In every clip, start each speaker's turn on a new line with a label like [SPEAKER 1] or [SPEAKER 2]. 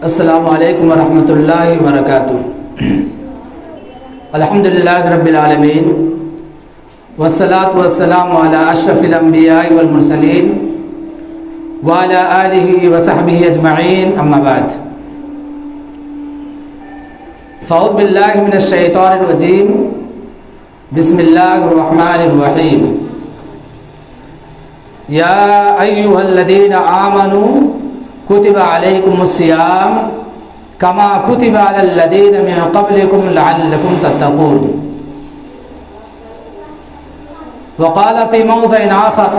[SPEAKER 1] السلام علیکم ورحمۃ اللہ وبرکاتہ۔ الحمدللہ رب العالمین والصلاة والسلام علی اشرف الانبیاء والمرسلین وعلی آلہ وصحبہ اجمعین، اما بعد۔ فاعوذ باللہ من الشیطان الرجیم، بسم اللہ الرحمن الرحیم۔ یا ایہا الذین آمنوا کتب علیکم الصیام کما کتب علی الذین من قبلکم لعلکم تتقون۔ وقال فی موضع آخر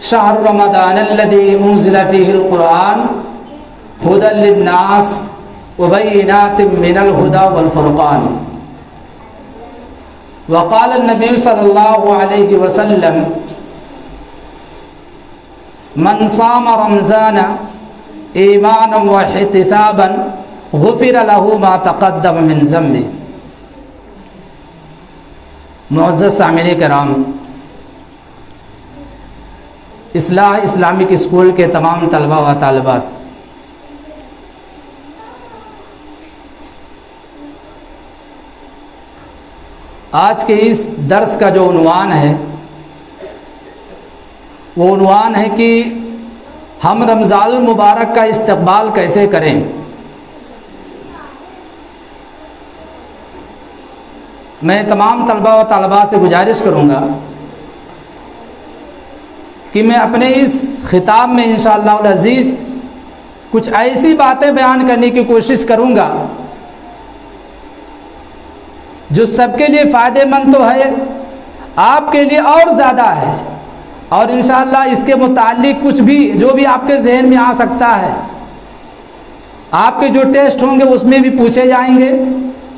[SPEAKER 1] شہر رمضان الذی انزل فیہ القرآن ھدی للناس وبینات من الہدی والفرقان۔ وقال النبی صلی اللہ علیہ وسلم من صام رمضان ایمانا واحتسابا غفر له ما تقدم من ذنبه۔ معزز سامعین کرام، اصلاح اسلامک اسکول کے تمام طلباء و طالبات، آج کے اس درس کا جو عنوان ہے وہ عنوان ہے کہ ہم رمضان المبارک کا استقبال کیسے کریں۔ میں تمام طلباء و طالبات سے گزارش کروں گا کہ میں اپنے اس خطاب میں انشاءاللہ العزیز کچھ ایسی باتیں بیان کرنے کی کوشش کروں گا جو سب کے لیے فائدہ مند تو ہے، آپ کے لیے اور زیادہ ہے، اور انشاءاللہ اس کے متعلق کچھ بھی جو بھی آپ کے ذہن میں آ سکتا ہے، آپ کے جو ٹیسٹ ہوں گے اس میں بھی پوچھے جائیں گے،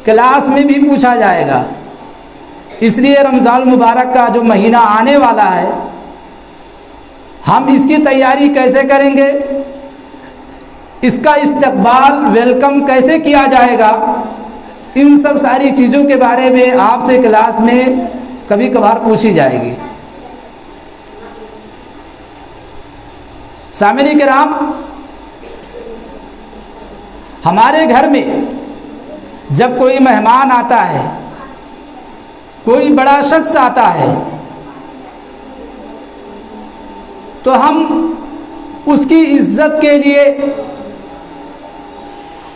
[SPEAKER 1] کلاس میں بھی پوچھا جائے گا۔ اس لیے رمضان المبارک کا جو مہینہ آنے والا ہے، ہم اس کی تیاری کیسے کریں گے، اس کا استقبال ویلکم کیسے کیا جائے گا، ان سب ساری چیزوں کے بارے میں آپ سے کلاس میں کبھی کبھار پوچھی جائے گی۔ سامعین کرام، ہمارے گھر میں جب کوئی مہمان آتا ہے، کوئی بڑا شخص آتا ہے، تو ہم اس کی عزت کے لیے،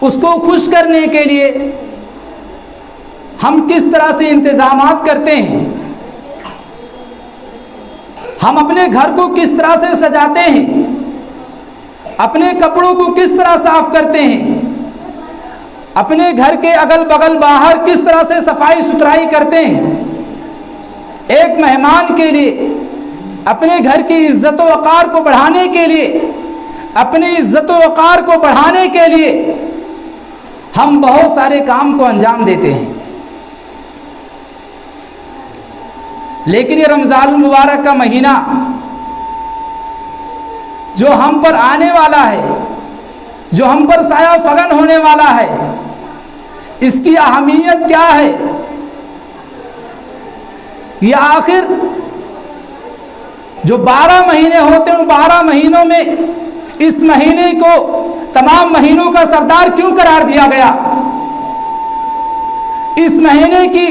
[SPEAKER 1] اس کو خوش کرنے کے لیے ہم کس طرح سے انتظامات کرتے ہیں، ہم اپنے گھر کو کس طرح سے سجاتے ہیں، اپنے کپڑوں کو کس طرح صاف کرتے ہیں، اپنے گھر کے اگل بغل باہر کس طرح سے صفائی ستھرائی کرتے ہیں۔ ایک مہمان کے لیے، اپنے گھر کی عزت و وقار کو بڑھانے کے لیے، اپنی عزت و وقار کو بڑھانے کے لیے ہم بہت سارے کام کو انجام دیتے ہیں، لیکن یہ رمضان المبارک کا مہینہ جو ہم پر آنے والا ہے، جو ہم پر سایہ فگن ہونے والا ہے، اس کی اہمیت کیا ہے؟ یہ آخر جو 12 مہینے ہوتے ہیں، ان 12 مہینوں میں اس مہینے کو تمام مہینوں کا سردار کیوں قرار دیا گیا؟ اس مہینے کی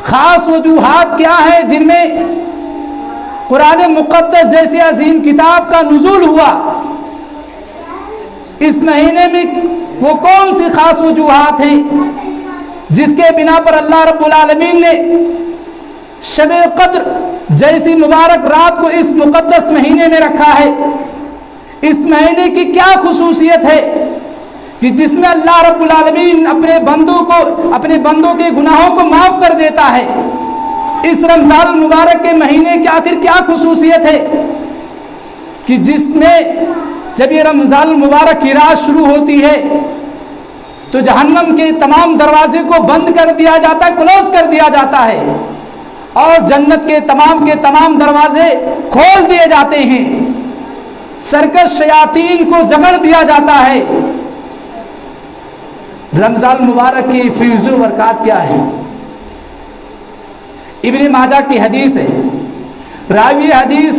[SPEAKER 1] خاص وجوہات کیا ہیں جن میں قرآن مقدس جیسی عظیم کتاب کا نزول ہوا؟ اس مہینے میں وہ کون سی خاص وجوہات ہیں جس کے بنا پر اللہ رب العالمین نے شب قدر جیسی مبارک رات کو اس مقدس مہینے میں رکھا ہے؟ اس مہینے کی کیا خصوصیت ہے کہ جس میں اللہ رب العالمین اپنے بندوں کے گناہوں کو معاف کر دیتا ہے؟ اس رمضان المبارک کے مہینے کی آخر کیا خصوصیت ہے کہ جس میں جب یہ رمضان المبارک کی رات شروع ہوتی ہے تو جہنم کے تمام دروازے کو بند کر دیا جاتا ہے، کلوز کر دیا جاتا ہے، اور جنت کے تمام دروازے کھول دیے جاتے ہیں، سرکش شیاطین کو جکڑ دیا جاتا ہے۔ رمضان المبارک کی فیض و برکات کیا ہے؟ ابن ماجہ کی حدیث ہے، راوی حدیث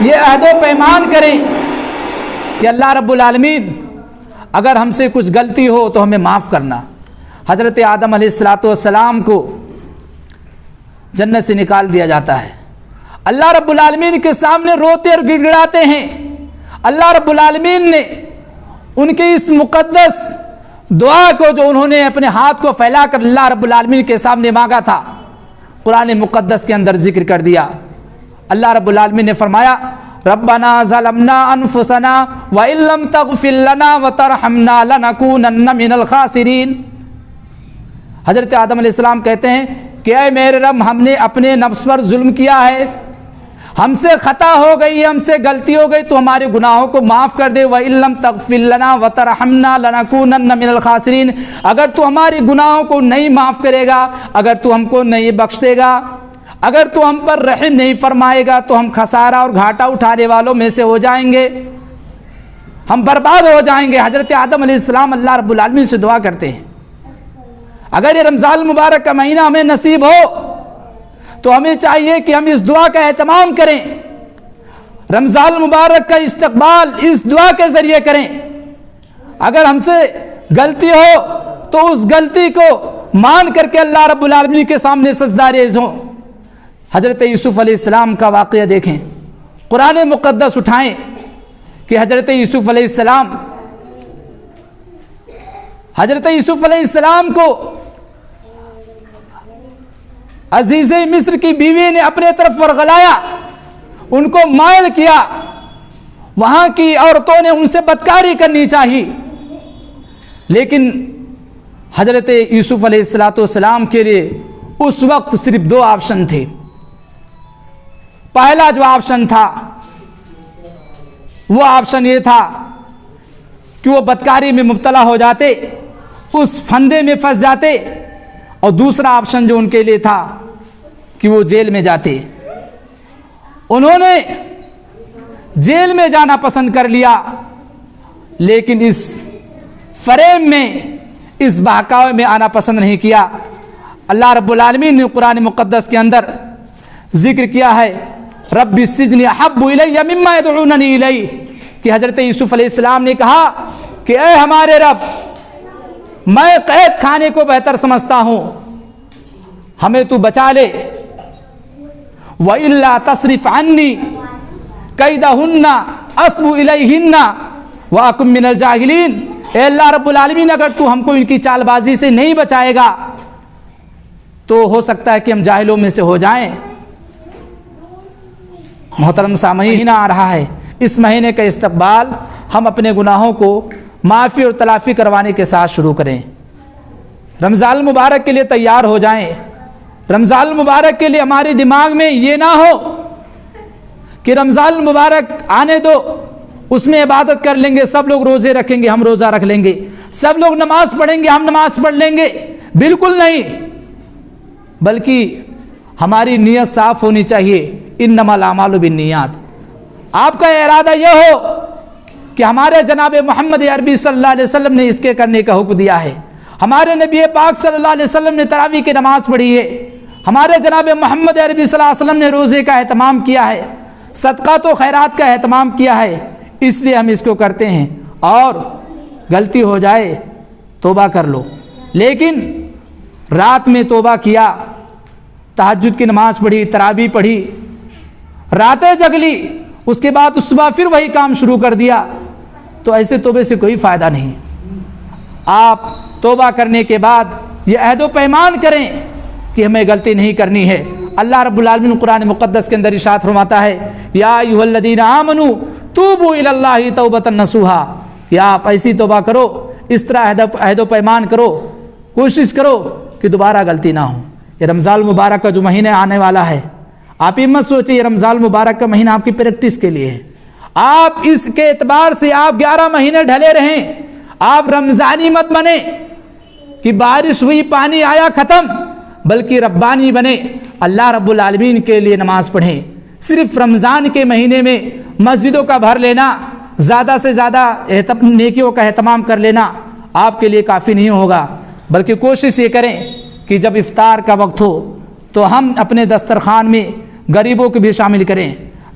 [SPEAKER 1] یہ عہد و پیمان کریں کہ اللہ رب العالمین اگر ہم سے کچھ غلطی ہو تو ہمیں معاف کرنا۔ حضرت آدم علیہ السلام کو جنت سے نکال دیا جاتا ہے، اللہ رب العالمین کے سامنے روتے اور گڑ گڑاتے ہیں۔ اللہ رب العالمین نے ان کے اس مقدس دعا کو جو انہوں نے اپنے ہاتھ کو پھیلا کر اللہ رب العالمین کے سامنے مانگا تھا، قرآن مقدس کے اندر ذکر کر دیا۔ اللہ رب العالمین نے فرمایا ربنا ظلمنا انفسنا وان لم تغفر لنا وترحمنا لنکونن من الخاسرین۔ حضرت آدم علیہ السلام کہتے ہیں کہ اے میرے رب، ہم نے اپنے نفس پر ظلم کیا ہے، ہم سے خطا ہو گئی، ہم سے غلطی ہو گئی، تو ہمارے گناہوں کو معاف کر دے۔ وَإِن لَّمْ تَغْفِرْ لَنَا وَتَرْحَمْنَا لَنَكُونَنَّ مِنَ الْخَاسِرِينَ۔ اگر تو ہمارے گناہوں کو نہیں معاف کرے گا، اگر تو ہم کو نہیں بخش دے گا، اگر تو ہم پر رحم نہیں فرمائے گا، تو ہم خسارہ اور گھاٹا اٹھانے والوں میں سے ہو جائیں گے، ہم برباد ہو جائیں گے۔ حضرت آدم علیہ السلام اللہ رب العالمین سے دعا کرتے ہیں اگر یہ رمضان المبارک کا مہینہ ہمیں نصیب ہو تو ہمیں چاہیے کہ ہم اس دعا کا اہتمام کریں، رمضان المبارک کا استقبال اس دعا کے ذریعے کریں۔ اگر ہم سے غلطی ہو تو اس غلطی کو مان کر کے اللہ رب العالمین کے سامنے سجدہ ریز ہوں۔ حضرت یوسف علیہ السلام کا واقعہ دیکھیں، قرآن مقدس اٹھائیں کہ حضرت یوسف علیہ السلام کو عزیز مصر کی بیوی نے اپنے طرف ورغلایا، ان کو مائل کیا، وہاں کی عورتوں نے ان سے بدکاری کرنی چاہی، لیکن حضرت یوسف علیہ السلام کے لیے اس وقت صرف دو آپشن تھے۔ پہلا جو آپشن تھا وہ آپشن یہ تھا کہ وہ بدکاری میں مبتلا ہو جاتے، اس پھندے میں پھنس جاتے، اور دوسرا آپشن جو ان کے لیے تھا کہ وہ جیل میں جاتے۔ انہوں نے جیل میں جانا پسند کر لیا، لیکن اس فریم میں، اس بہکاوے میں آنا پسند نہیں کیا۔ اللہ رب العالمین نے قرآن مقدس کے اندر ذکر کیا ہے رب السجن احب الی مما یدعوننی الیہ، کہ حضرت یوسف علیہ السلام نے کہا کہ اے ہمارے رب، میں قید خانے کو بہتر سمجھتا ہوں، ہمیں تو بچا لے۔ وَإِلَّا تَصْرِفْ عَنِّي كَيْدَهُنَّ أَصْبُ إِلَيْهِنَّ وَأَكُن مِّنَ الْجَاهِلِينَ۔ اے اللہ رب العالمین، اگر تو ہم کو ان کی چال بازی سے نہیں بچائے گا تو ہو سکتا ہے کہ ہم جاہلوں میں سے ہو جائیں۔ محترم سامعین، مہینہ آ رہا ہے، اس مہینے کا استقبال ہم اپنے گناہوں کو معافی اور تلافی کروانے کے ساتھ شروع کریں۔ رمضان المبارک کے لیے تیار ہو جائیں۔ رمضان المبارک کے لیے ہمارے دماغ میں یہ نہ ہو کہ رمضان المبارک آنے دو، اس میں عبادت کر لیں گے، سب لوگ روزے رکھیں گے، ہم روزہ رکھ لیں گے، سب لوگ نماز پڑھیں گے، ہم نماز پڑھ لیں گے۔ بالکل نہیں، بلکہ ہماری نیت صاف ہونی چاہیے، انما الاعمال بالنیات۔ آپ کا ارادہ یہ ہو کہ ہمارے جناب محمد عربی صلی اللہ علیہ وسلم نے اس کے کرنے کا حکم دیا ہے، ہمارے نبی پاک صلی اللہ علیہ وسلم نے تراویح کی نماز پڑھی ہے، ہمارے جناب محمد عربی صلی اللہ علیہ وسلم نے روزے کا اہتمام کیا ہے، صدقات و خیرات کا اہتمام کیا ہے، اس لیے ہم اس کو کرتے ہیں۔ اور غلطی ہو جائے توبہ کر لو، لیکن رات میں توبہ کیا، تہجد کی نماز پڑھی، تراویح پڑھی، راتیں جگ لی، اس کے بعد صبح پھر وہی کام شروع کر دیا، تو ایسے توبے سے کوئی فائدہ نہیں۔ آپ توبہ کرنے کے بعد یہ عہد و پیمان کریں کہ ہمیں غلطی نہیں کرنی ہے۔ اللہ رب العالمین قرآن مقدس کے اندر ارشاد فرماتا ہے یا ایھا الذین آمنوا توبوا الی اللہ توبۃ نصوحا، کہ آپ ایسی توبہ کرو، اس طرح عہد و پیمان کرو، کوشش کرو کہ دوبارہ غلطی نہ ہو۔ یہ رمضان المبارک کا جو مہینہ آنے والا ہے، آپ یہ مت سوچیں یہ رمضان المبارک کا مہینہ آپ کی پریکٹس کے لیے ہے، آپ اس کے اعتبار سے آپ 11 مہینے ڈھلے رہیں، آپ رمضانی مت بنے کہ بارش ہوئی پانی آیا ختم، بلکہ ربانی بنے، اللہ رب العالمین کے لیے نماز پڑھیں۔ صرف رمضان کے مہینے میں مسجدوں کا بھر لینا، زیادہ سے زیادہ نیکیوں کا اہتمام کر لینا آپ کے لیے کافی نہیں ہوگا، بلکہ کوشش یہ کریں کہ جب افطار کا وقت ہو تو ہم اپنے دسترخوان میں غریبوں کو بھی شامل کریں،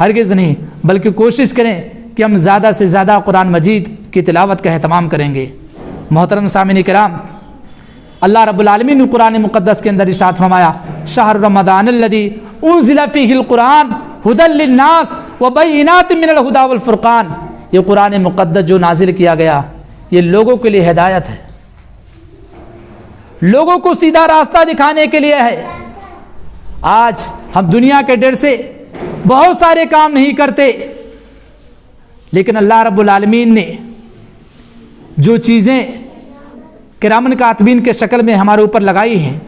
[SPEAKER 1] ہرگز نہیں، بلکہ کوشش کریں کہ ہم زیادہ سے زیادہ قرآن مجید کی تلاوت کا اہتمام کریں گے۔ محترم سامعین کرام، اللہ رب العالمین نے قرآن مقدس کے اندر ارشاد فرمایا شہر رمضان الذی انزل فیہ القرآن ھدی للناس وبینات من الھدی والفرقان، یہ قرآن مقدس جو نازل کیا گیا یہ لوگوں کے لیے ہدایت ہے، لوگوں کو سیدھا راستہ دکھانے کے لیے ہے۔ آج ہم دنیا کے ڈر سے بہت سارے کام نہیں کرتے، لیکن اللہ رب العالمین نے جو چیزیں کرامن کاتبین کے شکل میں ہمارے اوپر لگائی ہیں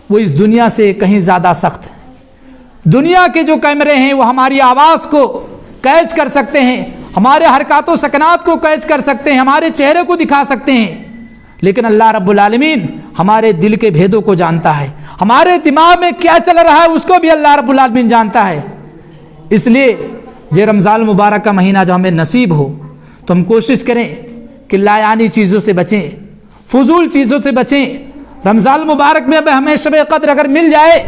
[SPEAKER 1] وہ اس دنیا سے کہیں زیادہ سخت ہیں۔ دنیا کے جو کیمرے ہیں وہ ہماری آواز کو کیچ کر سکتے ہیں، ہمارے حرکات و سکنات کو کیچ کر سکتے ہیں، ہمارے چہرے کو دکھا سکتے ہیں، لیکن اللہ رب العالمین ہمارے دل کے بھیدوں کو جانتا ہے، ہمارے دماغ میں کیا چل رہا ہے اس کو بھی اللہ رب العالمین جانتا ہے۔ اس لیے یہ رمضان المبارک کا مہینہ جو ہمیں نصیب ہو تو ہم کوشش کریں کہ لایانی چیزوں سے بچیں، فضول چیزوں سے بچیں۔ رمضان المبارک میں اب ہمیں شب قدر اگر مل جائے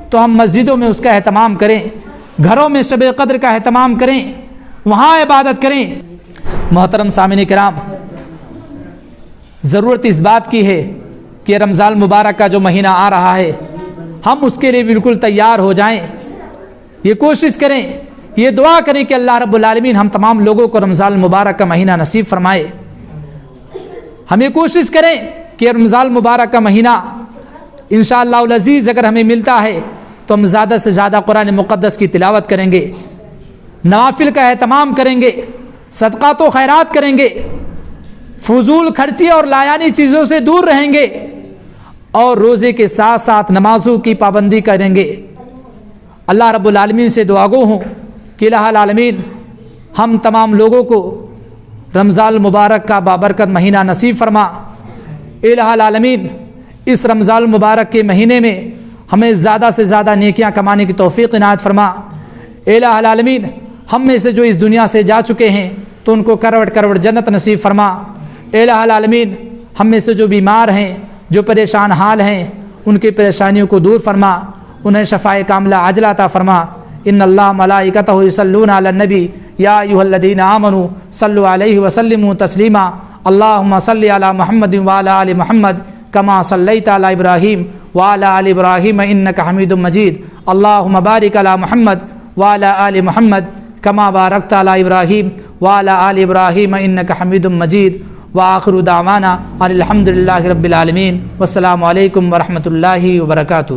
[SPEAKER 1] تو ہم مسجدوں میں اس کا اہتمام کریں، گھروں میں شب قدر کا اہتمام کریں، وہاں عبادت کریں۔ محترم سامعین کرام، ضرورت اس بات کی ہے کہ رمضان المبارک کا جو مہینہ آ رہا ہے ہم اس کے لیے بالکل تیار ہو جائیں، یہ کوشش کریں، یہ دعا کریں کہ اللہ رب العالمین ہم تمام لوگوں کو رمضان المبارک کا مہینہ نصیب فرمائے۔ ہم یہ کوشش کریں کہ رمضان المبارک کا مہینہ انشاءاللہ العزیز اگر ہمیں ملتا ہے تو ہم زیادہ سے زیادہ قرآن مقدس کی تلاوت کریں گے، نوافل کا اہتمام کریں گے، صدقات و خیرات کریں گے، فضول خرچی اور لایانی چیزوں سے دور رہیں گے، اور روزے کے ساتھ ساتھ نمازوں کی پابندی کریں گے۔ اللہ رب العالمین سے دعا گو ہوں کہ الہ العالمین ہم تمام لوگوں کو رمضان المبارک کا بابرکت مہینہ نصیب فرما۔ الہ العالمین اس رمضان المبارک کے مہینے میں ہمیں زیادہ سے زیادہ نیکیاں کمانے کی توفیق عنایت فرما۔ الہ العالمین ہم میں سے جو اس دنیا سے جا چکے ہیں تو ان کو کروٹ کروٹ جنت نصیب فرما۔ الہ العالمین ہم میں سے جو بیمار ہیں، جو پریشان حال ہیں، ان کی پریشانیوں کو دور فرما، انہیں شفائے کاملہ عاجلہ عطا فرما۔ ان اللہ ملائکتہ یصلون علی النبی یا ایھا الذین آمنوا صلوا علیہ وسلموا تسلیما۔ اللہم صل علی محمد وعلی آل محمد کما صلیت علی ابراہیم وعلی آل ابراہیم انک حمید مجید۔ اللہم بارک علی محمد وعلی آل محمد کما بارکت علی ابراہیم وعلی آل ابراہیم انک حمید مجید۔ وآخر دعوانا الحمد للہ رب العالمین، والسلام علیکم ورحمۃ اللہ وبرکاتہ۔